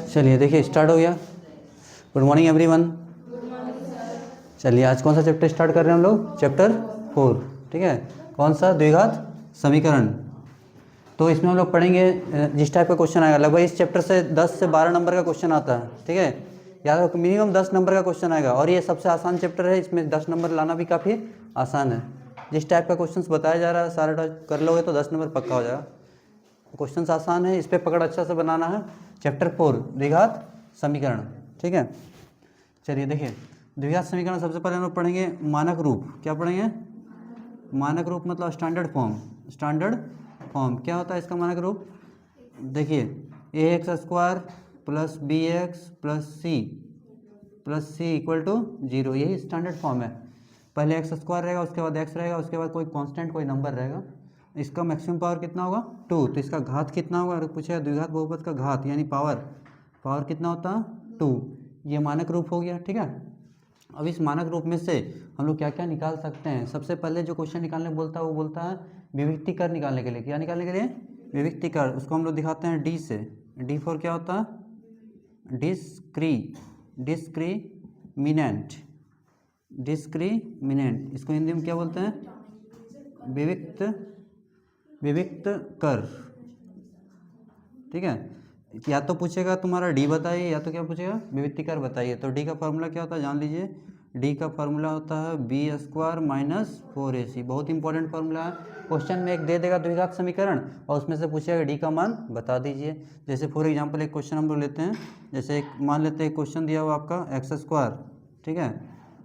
चलिए देखिए स्टार्ट हो गया। Good morning everyone. चलिए आज कौन सा चैप्टर स्टार्ट कर रहे हैं हम लोग? चैप्टर 4। ठीक है, कौन सा? द्विघात समीकरण। तो इसमें हम लोग पढ़ेंगे जिस टाइप का क्वेश्चन आएगा, लगभग इस चैप्टर से 10 से 12 नंबर का क्वेश्चन आता है। ठीक है, याद रखो मिनिमम 10 नंबर का क्वेश्चन आएगा, और ये सबसे आसान चैप्टर है, इसमें 10 नंबर लाना भी काफ़ी आसान है। जिस टाइप का क्वेश्चन बताया जा रहा है सारा कर लोगे तो 10 नंबर पक्का हो जाएगा। क्वेश्चन आसान है, इस पर पकड़ अच्छा से बनाना है। चैप्टर 4 द्विघात समीकरण। ठीक है, चलिए देखिए द्विघात समीकरण सबसे पहले हम लोग पढ़ेंगे मानक रूप। क्या पढ़ेंगे? मानक रूप मतलब स्टैंडर्ड फॉर्म। स्टैंडर्ड फॉर्म क्या होता है इसका मानक रूप? देखिए a x square plus b x plus c equal to 0, यही स्टैंडर्ड फॉर्म है। पहले एक्स स्क्वायर रहेगा, उसके बाद एक्स रहेगा, उसके बाद कोई कांस्टेंट कोई नंबर रहेगा। इसका मैक्सिमम पावर कितना होगा? 2। तो इसका घात कितना होगा? अगर पूछेगा द्विघात बहुपद का घात यानी पावर कितना होता है? 2। ये मानक रूप हो गया। ठीक है, अब इस मानक रूप में से हम लोग क्या क्या निकाल सकते हैं? सबसे पहले जो क्वेश्चन निकालने बोलता है वो बोलता है विविक्तीकर निकालने के लिए। क्या निकालने के लिए? विविक्तीकर। उसको हम लोग दिखाते हैं डी से। डी फॉर क्या होता है? डिस्क्रीमिनेंट। इसको हिंदी में क्या बोलते हैं? विविक्त कर। ठीक है, या तो पूछेगा तुम्हारा डी बताइए, या तो क्या पूछेगा? विविक्तीकर बताइए। तो डी का फार्मूला क्या होता है जान लीजिए। डी का फार्मूला होता है बी स्क्वायर माइनस 4ac। बहुत इंपॉर्टेंट फार्मूला है। क्वेश्चन में एक दे देगा द्विघात समीकरण और उसमें से पूछेगा डी का मान बता दीजिए। जैसे फॉर एग्जांपल एक क्वेश्चन हम लोग लेते हैं, जैसे एक मान लेते हैं क्वेश्चन दिया हुआ आपका एक्स स्क्वायर, ठीक है,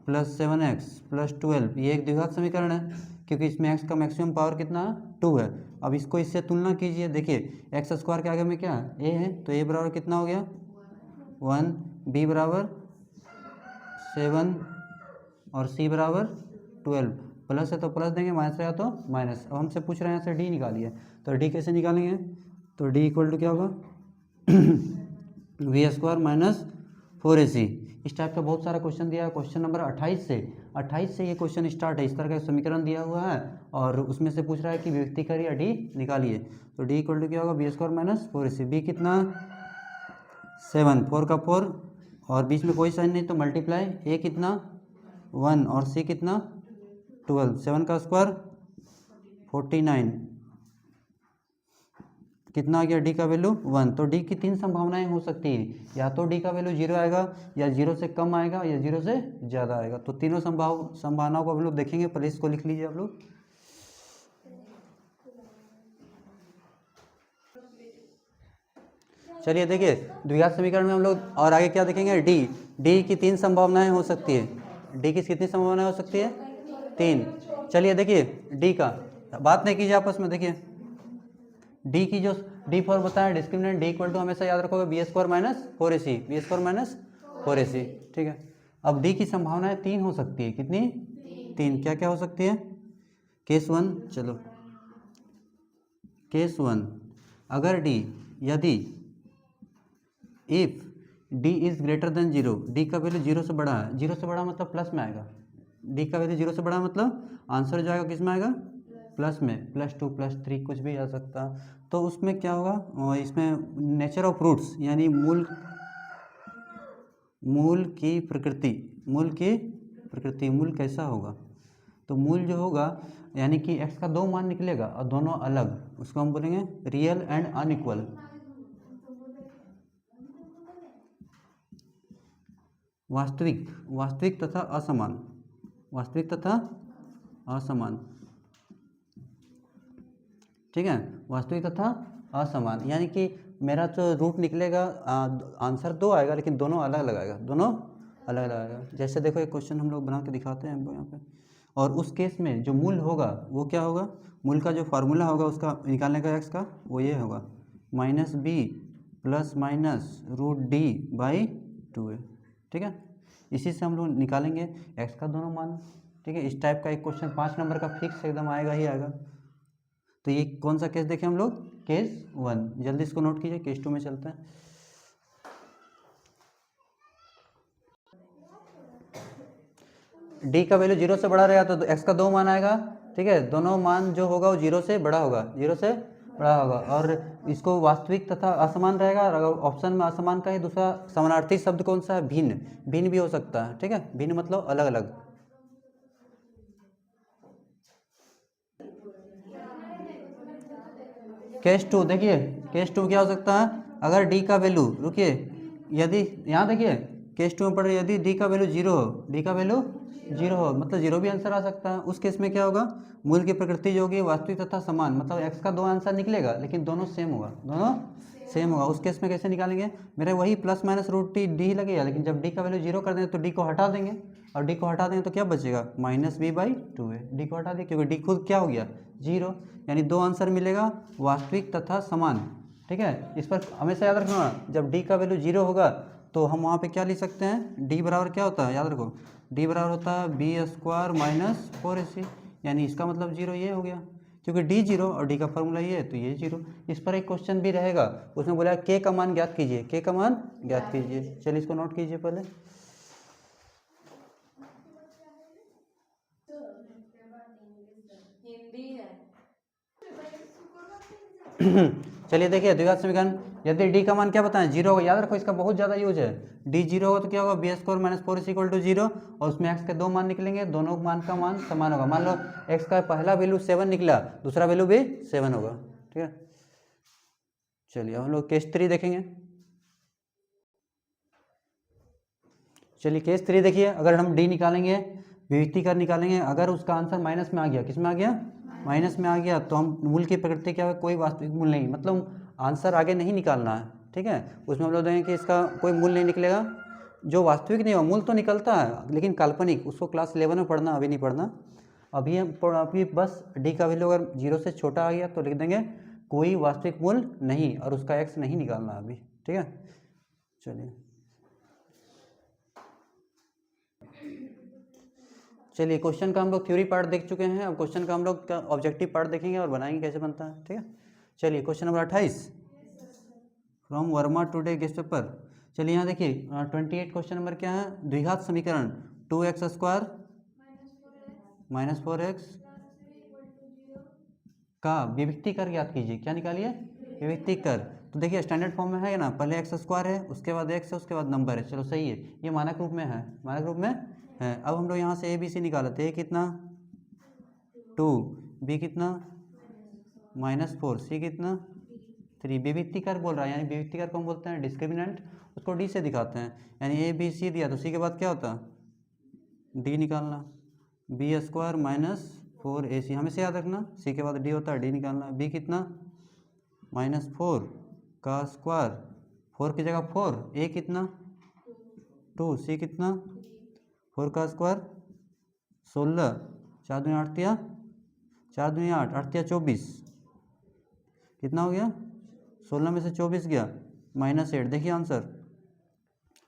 प्लस 7x प्लस 12, ये एक द्विघात समीकरण है क्योंकि इसमें x का मैक्सिमम पावर कितना है? 2 है। अब इसको इससे तुलना कीजिए। देखिए एक्स स्क्वायर के आगे में क्या है? a है, तो a बराबर कितना हो गया? 1, b बराबर 7 और c बराबर 12। प्लस है तो प्लस देंगे, माइनस रहेगा तो माइनस। अब हमसे पूछ रहे हैं यहाँ से डी निकालिए, तो डी कैसे निकालेंगे? तो डी इक्वल टू क्या होगा? B square minus 4ac। इस टाइप का बहुत सारा क्वेश्चन दिया है। क्वेश्चन नंबर 28 से ये क्वेश्चन स्टार्ट है। इस तरह का समीकरण दिया हुआ है और उसमें से पूछ रहा है कि विविक्तीकर या डी निकालिए। तो डी इक्वल टू क्या होगा? B square minus 4ac। B कितना? 7, 4 का 4 और बीच में कोई साइन नहीं तो मल्टीप्लाई। ए कितना? 1 और सी कितना? 12। 7 का स्क्वायर 49। कितना आ गया? डी का वैल्यू 1। तो डी की 3 संभावनाएं हो सकती है, या तो डी का वैल्यू 0 आएगा, या 0 से कम आएगा, या 0 से ज़्यादा आएगा। तो तीनों संभावनाओं को हम लोग देखेंगे। पहले इसको लिख लीजिए आप लोग। चलिए देखिए द्विघात समीकरण में हम लोग और आगे क्या देखेंगे? डी की 3 संभावनाएं हो सकती है। डी की कितनी संभावनाएं हो सकती है? 3। चलिए देखिए डी का बात नहीं कीजिए आपस में। देखिए डी की जो डी फॉर बताया डिस्क्रिमिनेंट, डी इक्वल टू हमेशा याद रखोगे b square minus 4ac। B square minus 4ac। ठीक है, अब डी की संभावनाएं 3 हो सकती है। कितनी? 3। क्या क्या हो सकती है? केस 1, चलो केस 1, अगर डी, यदि if D is greater than 0, D का वैल्यू 0 से बड़ा है। 0 से बड़ा मतलब प्लस में आएगा। डी का वैल्यू 0 से बड़ा मतलब आंसर जो आएगा किस में आएगा? प्लस में। +2 +3 कुछ भी आ सकता। तो उसमें क्या होगा? और इसमें नेचर ऑफ रूट्स यानी मूल की प्रकृति, मूल कैसा होगा? तो मूल जो होगा यानी कि x का 2 मान निकलेगा और दोनों अलग, उसको हम बोलेंगे रियल एंड अनइक्वल। वास्तविक तथा असमान। ठीक है, वास्तविक तथा असमान यानी कि मेरा जो रूट निकलेगा आंसर 2 आएगा, लेकिन दोनों अलग अलग आएगा। जैसे देखो एक क्वेश्चन हम लोग बना के दिखाते हैं यहाँ पे। और उस केस में जो मूल होगा वो क्या होगा? मूल का जो फार्मूला होगा उसका निकालने का x का, वो ये होगा -b प्लस माइनस √d/2 है। ठीक है, इसी से हम लोग निकालेंगे x का दोनों मान। ठीक है, इस टाइप का एक क्वेश्चन 5 नंबर का फिक्स एकदम आएगा ही आएगा। तो ये कौन सा केस देखें हम लोग? केस 1। जल्दी इसको नोट कीजिए, केस 2 में चलते हैं। डी का वैल्यू 0 से बड़ा रहेगा तो x का 2 मान आएगा। ठीक है, दोनों मान जो होगा वो 0 से बड़ा होगा, 0 से बड़ा होगा। और इसको वास्तविक तथा असमान रहेगा, और अगर ऑप्शन में असमान का ही दूसरा समानार्थी शब्द कौन सा है? भिन्न। भिन्न भी हो सकता है, ठीक है, भिन्न मतलब अलग अलग। केस 2 देखिए, केस 2 क्या हो सकता है? अगर डी का वैल्यू, रुकिए, यदि यहाँ देखिए केस 2 में पढ़ रहे, यदि डी का वैल्यू जीरो हो, डी का वैल्यू जीरो हो, मतलब जीरो भी आंसर आ सकता है। उस केस में क्या होगा? मूल की प्रकृति जो होगी वास्तविक तथा समान, मतलब एक्स का दो आंसर निकलेगा लेकिन दोनों सेम होगा, दोनों सेम होगा। उस केस में कैसे निकालेंगे? मेरे वही plus minus root t d लगेगा, लेकिन जब डी का वैल्यू जीरो कर देंगे तो डी को हटा देंगे, और डी को हटा देंगे तो क्या बचेगा? माइनस बी बाई टू है। डी को हटा दें क्योंकि डी खुद क्या हो गया? जीरो। यानी दो आंसर मिलेगा, वास्तविक तथा समान, ठीक है। इस पर हमेशा याद रखना, जब डी का वैल्यू जीरो होगा तो हम वहाँ पे क्या लिख सकते हैं? डी बराबर क्या होता है? याद रखो, डी बराबर होता है बी स्क्वायर माइनस 4ac, यानी इसका मतलब जीरो ये हो गया, क्योंकि डी जीरो और डी का फॉर्मूला ये है तो ये जीरो। इस पर एक क्वेश्चन भी रहेगा, उसमें बोला के का मान ज्ञात कीजिए, के का मान ज्ञात कीजिए। चलिए इसको नोट कीजिए पहले। चलिए देखिए, द्विघात समीकरण, यदि डी का मान क्या बताएं? जीरो होगा। याद रखो इसका बहुत ज़्यादा यूज है। डी जीरो होगा तो क्या होगा? B square minus 4 equal to zero, और उसमें एक्स के दो मान निकलेंगे, दोनों मान का मान समान होगा। मान लो एक्स का पहला वैल्यू 7 निकला, दूसरा वैल्यू भी 7 होगा, ठीक है। चलिए हम लोग केस 3 देखेंगे। चलिए केस 3 देखिए, अगर हम डी निकालेंगे, विभक्ति कर निकालेंगे, अगर उसका आंसर माइनस में आ गया, किस में आ गया? माइनस में आ गया, तो हम मूल की प्रकृति क्या है? कोई वास्तविक मूल नहीं, मतलब आंसर आगे नहीं निकालना है, ठीक है। उसमें हम लोग देंगे कि इसका कोई मूल नहीं निकलेगा, जो वास्तविक नहीं हो। मूल तो निकलता है लेकिन काल्पनिक, उसको क्लास 11 में पढ़ना, अभी नहीं पढ़ना। अभी बस डी का वैल्यू अगर जीरो से छोटा आ गया तो लिख देंगे कोई वास्तविक मूल नहीं, और उसका एक्स नहीं निकालना अभी, ठीक है। चलिए चलिए क्वेश्चन का हम लोग थ्योरी पार्ट देख चुके हैं, अब क्वेश्चन का हम लोग ऑब्जेक्टिव पार्ट देखेंगे और बनाएंगे कैसे बनता है, ठीक है। चलिए question number 28 from Verma today guest paper. चलिए यहाँ देखिए 28 क्वेश्चन नंबर क्या है? द्विघात समीकरण 2x स्क्वायर माइनस 4x का विभक्ति कर ज्ञात कीजिए। क्या निकालिए? विभक्ति कर। तो देखिए स्टैंडर्ड फॉर्म में है ना, पहले एक्स स्क्वायर है, उसके बाद एक्स है, उसके बाद नंबर है। चलो सही है, ये मानक रूप में है, मानक रूप में है। अब हम लोग यहाँ से ए बी सी निकालते हैं, कितना? 2, बी कितना? -4, सी कितना? 3। विभक्ति कर बोल रहा है, यानी विभक्ति कर कौन बोलते हैं? डिस्क्रिमिनेंट। उसको डी से दिखाते हैं, यानी ए बी सी दिया तो सी के बाद क्या होता? डी निकालना। बी स्क्वायर माइनस 4ac, हमेशा याद रखना, सी के बाद डी होता है, डी निकालना। बी कितना? -4 का स्क्वायर, 4 की जगह 4, ए कितना? 2, सी कितना? 4 का स्क्वायर 16, 4 दूनी 8 या 4 दूनी 8, 8 या 24, कितना हो गया? 16 में से 24 गया, -8। देखिए आंसर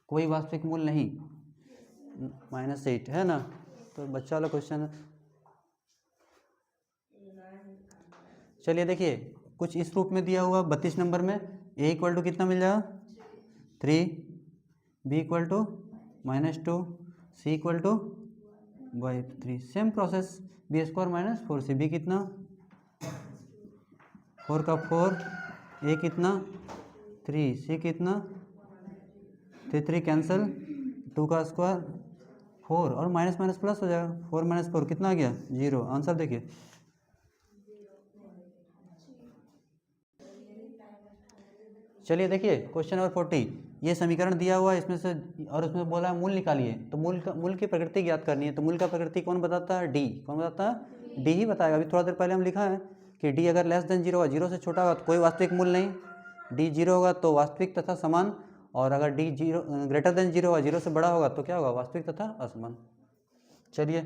कोई वास्तविक मूल नहीं, -8 है ना। तो बच्चा वाला क्वेश्चन है। चलिए देखिए कुछ इस रूप में दिया हुआ 32 नंबर में, ए इक्वल टू कितना मिल जाएगा? 3, b equal to -2, c equal to by 3। Same process, b square minus 4c, b कितना? 4 का 4, ए कितना? 3, सी कितना? 3 कैंसिल, 2 का स्क्वायर 4, और माइनस माइनस प्लस हो जाएगा, 4 - 4 कितना आ गया? 0। आंसर देखिए। चलिए देखिए क्वेश्चन नंबर 40, ये समीकरण दिया हुआ है इसमें से, और उसमें बोला है मूल निकालिए। तो मूल की प्रकृति ज्ञात करनी है, तो मूल का प्रकृति कौन बताता है? डी। कौन बताता है? डी ही बताएगा। अभी थोड़ा देर पहले हम लिखा है कि डी अगर लेस देन जीरो होगा, जीरो से छोटा होगा तो कोई वास्तविक मूल नहीं, डी जीरो होगा तो वास्तविक तथा समान, और अगर D zero greater than zero होगा, जीरो से बड़ा होगा तो क्या होगा? वास्तविक तथा असमान। चलिए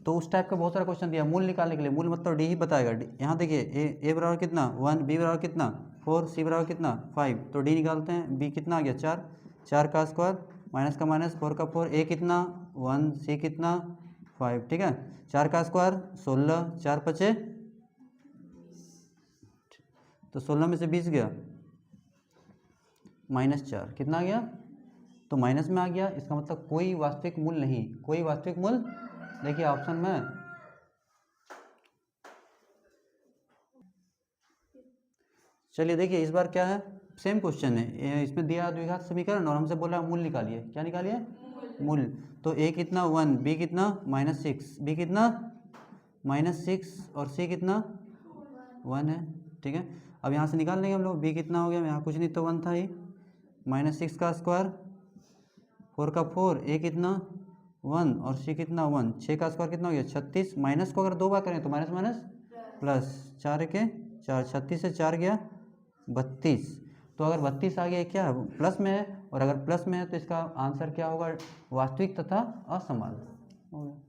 तो उस टाइप का बहुत सारा क्वेश्चन दिया, मूल निकालने के लिए, मूल मतलब डी ही बताएगा। यहाँ देखिए ए बराबर कितना? 1, बी बराबर कितना? 4, सी बराबर कितना? 5। तो डी निकालते हैं, बी कितना आ गया? 4, 4 का स्क्वायर माइनस का माइनस 4 का 4, ए कितना? 1, सी कितना? 5, ठीक है। 4 का स्क्वायर 16, 4 पचे, तो 16 में से 20 गया, -4 कितना आ गया? तो माइनस में आ गया, इसका मतलब कोई वास्तविक मूल नहीं, कोई वास्तविक मूल। देखिए ऑप्शन में चलिए देखिए इस बार क्या है, सेम क्वेश्चन है, इसमें दिया द्विघात समीकरण और हमसे बोला मूल निकालिए। क्या निकालिए? मूल। तो ए कितना 1, बी कितना -6, बी कितना -6 और सी कितना 1 है। ठीक है, अब यहाँ से निकाल लेंगे हम लोग, बी कितना हो गया, यहाँ कुछ नहीं तो 1 था ही, -6 का स्क्वायर 4 का 4, ए कितना 1 और सी कितना 1, 6 का स्क्वायर कितना हो गया 36, माइनस को अगर 2 बार करें तो माइनस माइनस प्लस, 4 के 4, 36 से 4 गया 32। तो अगर 32 आ गया क्या प्लस में है, और अगर प्लस में है तो इसका आंसर क्या होगा? वास्तविक तथा असमान हो गया।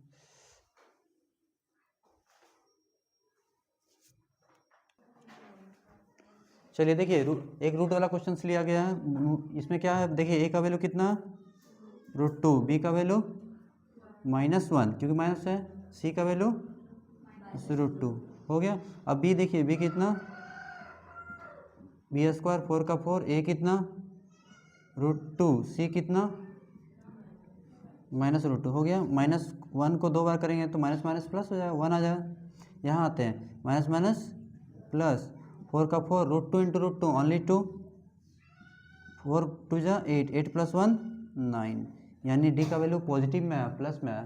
चलिए देखिए एक रूट वाला क्वेश्चन लिया गया है, इसमें क्या है देखिए, ए का वैल्यू कितना √2, बी का वैल्यू -1 क्योंकि माइनस है, सी का वैल्यू √2 हो गया। अब बी देखिए, बी कितना बी स्क्वायर 4 का 4, ए कितना √2, सी कितना -√2 हो गया। -1 को 2 बार करेंगे तो माइनस माइनस प्लस हो जाएगा, 1 आ जाएगा। यहाँ आते हैं माइनस माइनस प्लस, 4 का 4 √2 इंटू √2 ओनली 2, 4 2 जा 8, 8 + 1 9, यानी डी का वैल्यू पॉजिटिव में है, प्लस में है।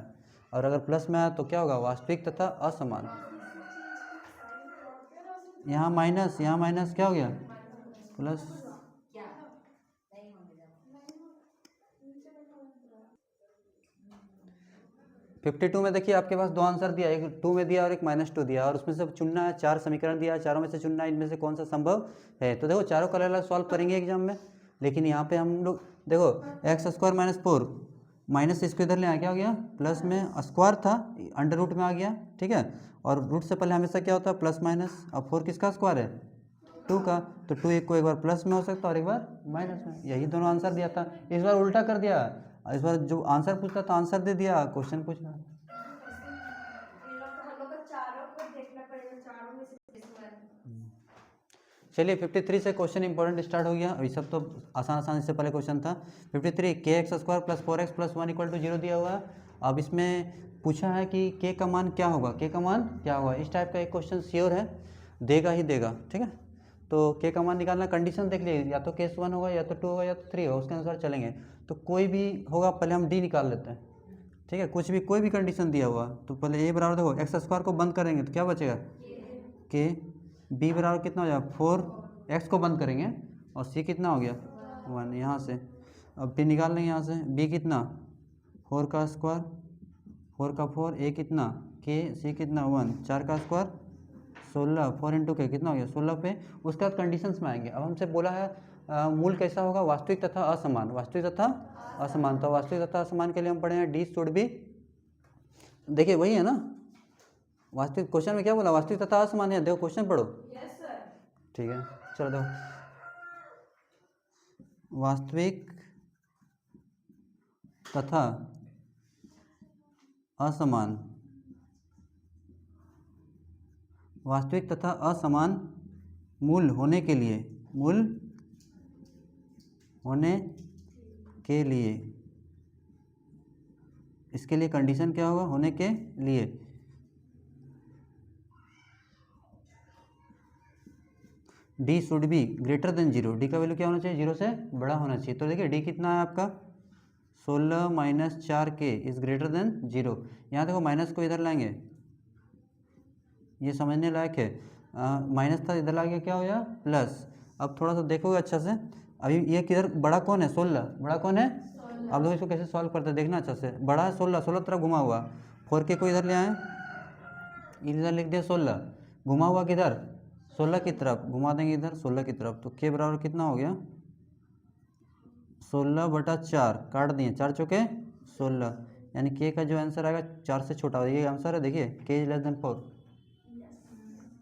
और अगर प्लस में है तो क्या होगा? वास्तविक तथा असमान। यहाँ माइनस क्या हो गया? प्लस। 52 में देखिए आपके पास दो आंसर दिया, एक 2 में दिया और एक -2 दिया, और उसमें से चुनना है, 4 समीकरण दिया है, चारों में से चुनना है इनमें से कौन सा संभव है। तो देखो चारों का अलग सॉल्व करेंगे एग्जाम में, लेकिन यहाँ पे हम लोग देखो x² - 4, माइनस इसको इधर ले आया, क्या हो गया? प्लस में स्क्वायर था, अंडर रूट में आ गया। ठीक है, और रूट से पहले हमेशा क्या होता है? Plus minus. अब 4 किसका स्क्वायर है? 2 का, तो 2 एक को एक बार प्लस में हो सकता है और एक बार माइनस में, यही दोनों आंसर दिया था। इस बार उल्टा कर दिया, इस बार जो आंसर पूछता था आंसर दे दिया, क्वेश्चन पूछ रहा। चलिए 53 से क्वेश्चन इंपॉर्टेंट स्टार्ट हो गया। अभी सब तो आसान इससे पहले क्वेश्चन था। 53 kx² + 4x + 1 = 0 दिया हुआ है। अब इसमें पूछा है कि k का मान क्या होगा, k का मान क्या होगा, इस टाइप का एक क्वेश्चन श्योर है, देगा ही देगा। ठीक है, तो k का मान निकालना, कंडीशन देख लीजिए, या तो केस 1 होगा, या तो 2 होगा, या तो 3 होगा, उसके अनुसार चलेंगे। तो कोई भी होगा, पहले हम d निकाल लेते हैं। ठीक है, कुछ भी कोई भी कंडीशन दिया हुआ, तो पहले a बराबर देखो x² को बंद करेंगे तो क्या बचेगा? k, b बराबर कितना हो जाएगा 4, x को बंद करेंगे और c कितना हो गया 1, यहाँ से अब b निकाल लेंगे, यहाँ से b कितना 4 का स्क्वायर, 4 का 4, a कितना k, c कितना 1, 4 का स्क्वायर 16, 4 इंटू के कितना हो गया 16 पे। उसके बाद कंडीशंस में आएंगे। अब हमसे बोला है मूल कैसा होगा? वास्तविक तथा असमान, वास्तविक तथा असमान। तो वास्तविक तथा असमान के लिए हम पढ़े हैं डी शुड बी, देखिए वही है ना, वास्तविक क्वेश्चन में क्या बोला? वास्तविक तथा असमान है, देखो क्वेश्चन पढ़ो। Yes sir. ठीक है, चलो देखो, वास्तविक तथा असमान, वास्तविक तथा असमान मूल होने के लिए, मूल होने के लिए, इसके लिए कंडीशन क्या होगा? होने के लिए D should be greater than 0, D का वैल्यू क्या होना चाहिए? 0 से बड़ा होना चाहिए। तो देखिए डी कितना है आपका 16 - 4k इज ग्रेटर देन 0। यहाँ देखो माइनस को इधर लाएंगे, ये समझने लायक है, माइनस था इधर ला गया, क्या हो गया प्लस। अब थोड़ा सा देखोगे अच्छा से, अभी ये किधर बड़ा कौन है? 16, बड़ा कौन है? अब देखो इसको कैसे सॉल्व करते हैं, देखना अच्छा से। बड़ा है 16, 16 तरफ घुमा हुआ, 4k को इधर ले आए, इधर लिख दिया 16, घुमा हुआ किधर? 16 की तरफ, घुमा देंगे इधर 16 की तरफ, तो k बराबर कितना हो गया 16/4, काट दिए, 4 चौके 16, यानी k का जो आंसर आएगा 4 से छोटा, ये आंसर है। देखिए k < 4।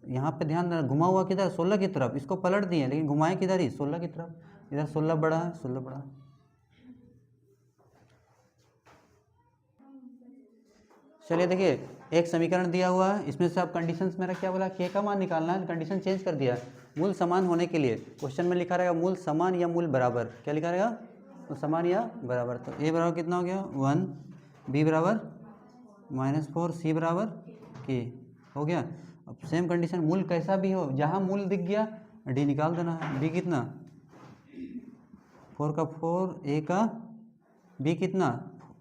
यहाँ पे ध्यान देना, घुमा हुआ किधर? 16 की तरफ, इसको पलट दिए लेकिन घुमाए किधर ही? 16 की तरफ। इधर 16 बड़ा है, 16 बड़ा है। चलिए देखिए एक समीकरण दिया हुआ है, इसमें से आप कंडीशंस मेरा क्या बोला? k का मान निकालना है, कंडीशन चेंज कर दिया, मूल समान होने के लिए। क्वेश्चन में लिखा रहेगा मूल समान या मूल बराबर, क्या लिखा रहेगा? तो समान या बराबर। तो a बराबर कितना हो गया 1, b बराबर -4, c बराबर k हो गया। अब सेम कंडीशन, मूल कैसा भी हो, जहाँ मूल दिख गया डी निकाल देना है। बी कितना 4 का 4, ए का बी कितना,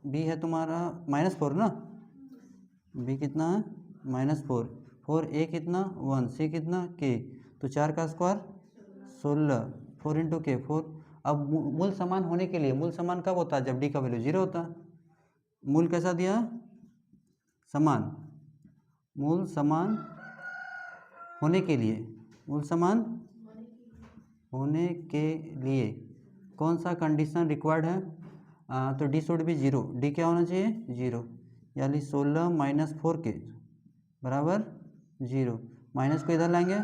बी है तुम्हारा -4 ना, बी कितना है -4, 4 ए कितना 1, सी कितना के, तो 4 का स्क्वायर 16, 4 इंटू के 4। अब मूल समान होने के लिए, मूल समान कब होता है, जब डी का वैल्यू 0 होता है। मूल कैसा दिया, समान, मूल समान होने के लिए, मूल समान होने के लिए कौन सा कंडीशन रिक्वायर्ड है, तो डी शुड बी 0, डी क्या होना चाहिए 0, यानी 16 - 4 के बराबर 0, माइनस को इधर लाएंगे,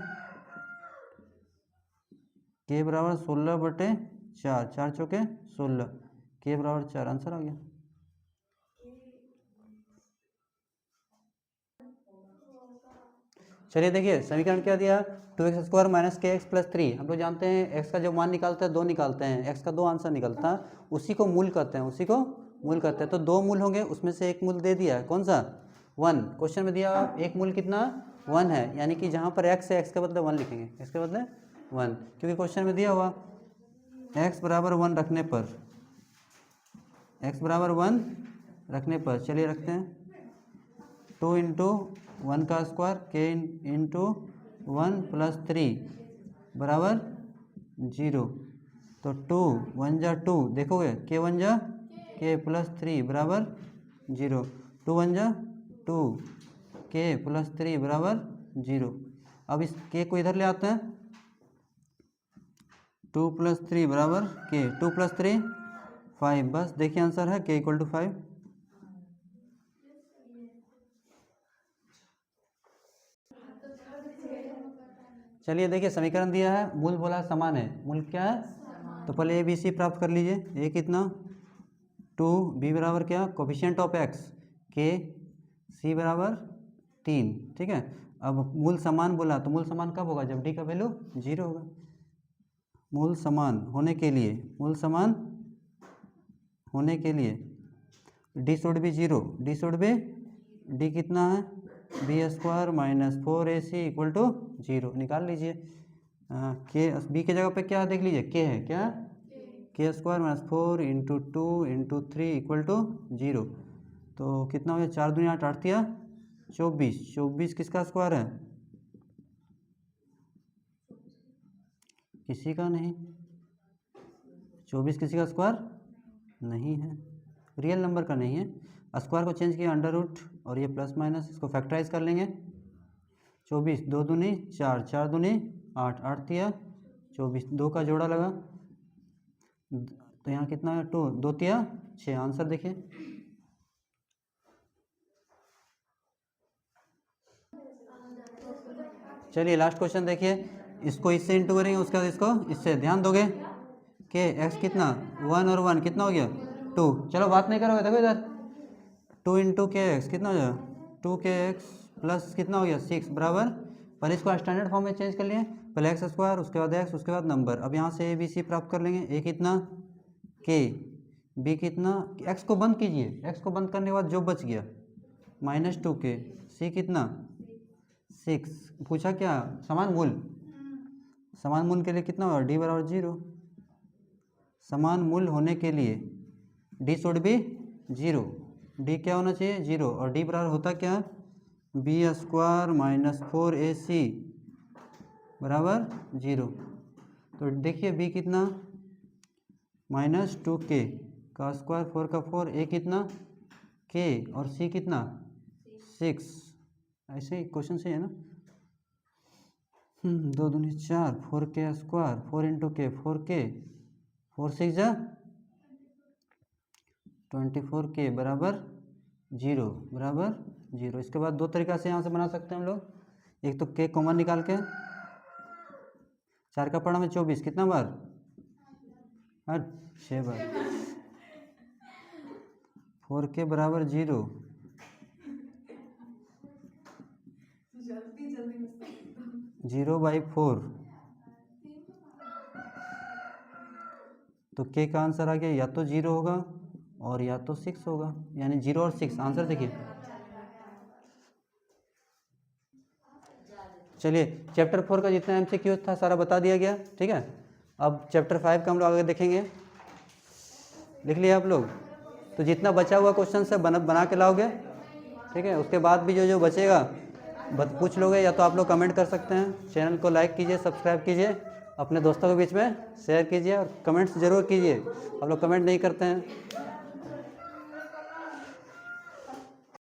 के बराबर 16/4, 4 चौके 16, के बराबर 4, आंसर आ गया। चलिए देखिए समीकरण क्या दिया, 2x² - kx + 3। हम लोग जानते हैं x का जो मान निकालता है 2 निकालते हैं, x का 2 आंसर निकलता है, उसी को मूल कहते हैं, उसी को मूल कहते हैं। तो 2 मूल होंगे, उसमें से एक मूल दे दिया है, कौन सा 1। क्वेश्चन में दिया एक मूल कितना 1 है, यानी कि जहाँ पर x है x के बदले 1 लिखेंगे, x के बदले 1, क्योंकि क्वेश्चन में दिया हुआ x बराबर 1 रखने पर, x बराबर 1 रखने पर, चलिए रखते हैं 2 × 1 का स्क्वायर के इंटू 1 + 3 बराबर 0, तो 2 1 जा 2, देखोगे के 1 जा के +3 बराबर 0, 2 1 जा 2, के +3 बराबर 0। अब इस के को इधर ले आते हैं, 2 + 3 बराबर के, 2 + 3 5, बस देखिए आंसर है के = 5। चलिए देखिए समीकरण दिया है, मूल बोला समान है, मूल क्या है, तो पहले ए बी सी प्राप्त कर लीजिए। ए कितना 2, बी बराबर क्या कोफिशिएंट ऑफ x, के, सी बराबर 3, ठीक है। अब मूल समान बोला, तो मूल समान कब होगा, जब डी का वैल्यू 0 होगा। मूल समान होने के लिए, मूल समान होने के लिए D should be 0, D should be, D कितना है b² - 4ac = 0, निकाल लीजिए। के बी के जगह पे क्या देख लीजिए, के है क्या, k² - 4 × 2 × 3 = 0, तो कितना हो गया 4 दूनी 8, 8 तिया 24, 24 किसका स्क्वायर है, किसी का नहीं, 24 किसी का स्क्वायर नहीं है, रियल नंबर का नहीं है। स्क्वायर को चेंज किया अंडर रूट, और ये प्लस माइनस, इसको फैक्टराइज कर लेंगे। 24 2 दूनी 4, 4 दूनी 8, 8 तिया 24, 2 का जोड़ा लगा, तो यहाँ कितना है 2, 2 तिया 6, आंसर देखिए। चलिए लास्ट क्वेश्चन देखिए, इसको इससे इंटू करेंगे, उसके बाद इसको इससे, ध्यान दोगे कि x कितना 1 और 1 कितना हो गया 2, चलो बात नहीं करोगे, देखो इधर 2 × kx कितना हो जाएगा 2kx प्लस कितना हो गया 6 बराबर, पहले इसको स्टैंडर्ड फॉर्म में चेंज कर लिए, पहले x², उसके बाद x, उसके बाद नंबर। अब यहाँ से ए बी सी प्राप्त कर लेंगे, a कितना k, b कितना, x को बंद कीजिए, x को बंद करने के बाद जो बच गया -2k, c कितना 6, पूछा क्या समान मूल, समान मूल के लिए कितना होगा d बराबर 0, समान मूल होने के लिए d शुड बी 0, d क्या होना चाहिए 0, और d बराबर होता क्या b² - 4ac बराबर 0, तो देखिए b कितना -2k का स्क्वायर 4 का 4, a कितना k और c कितना 6, ऐसे ही क्वेश्चन से है ना, 2 दूनी 4, 4k स्क्वायर 4 × k 4k, 4 6 जा 24k बराबर 0, बराबर 0। इसके बाद दो तरीका से यहाँ से बना सकते हैं हम लोग, एक तो k कॉमन निकाल के, 4 का पढ़ा में 24 कितना बार 6 बार, 4k बराबर 0, जीरो बाई 4, तो k का आंसर आ गया या तो 0 होगा और या तो 6 होगा, यानी 0 और 6, आंसर देखिए। चलिए चैप्टर 4 का जितना MCQ था सारा बता दिया गया, ठीक है। अब चैप्टर 5 का हम लोग आगे देखेंगे। लिख लिया आप लोग? तो जितना बचा हुआ क्वेश्चन है बना के लाओगे, ठीक है। उसके बाद भी जो बचेगा पूछ लोगे, या तो आप लोग कमेंट कर सकते हैं। चैनल को लाइक कीजिए, सब्सक्राइब कीजिए, अपने दोस्तों के बीच में शेयर कीजिए और कमेंट्स ज़रूर कीजिए। आप लोग कमेंट नहीं करते हैं।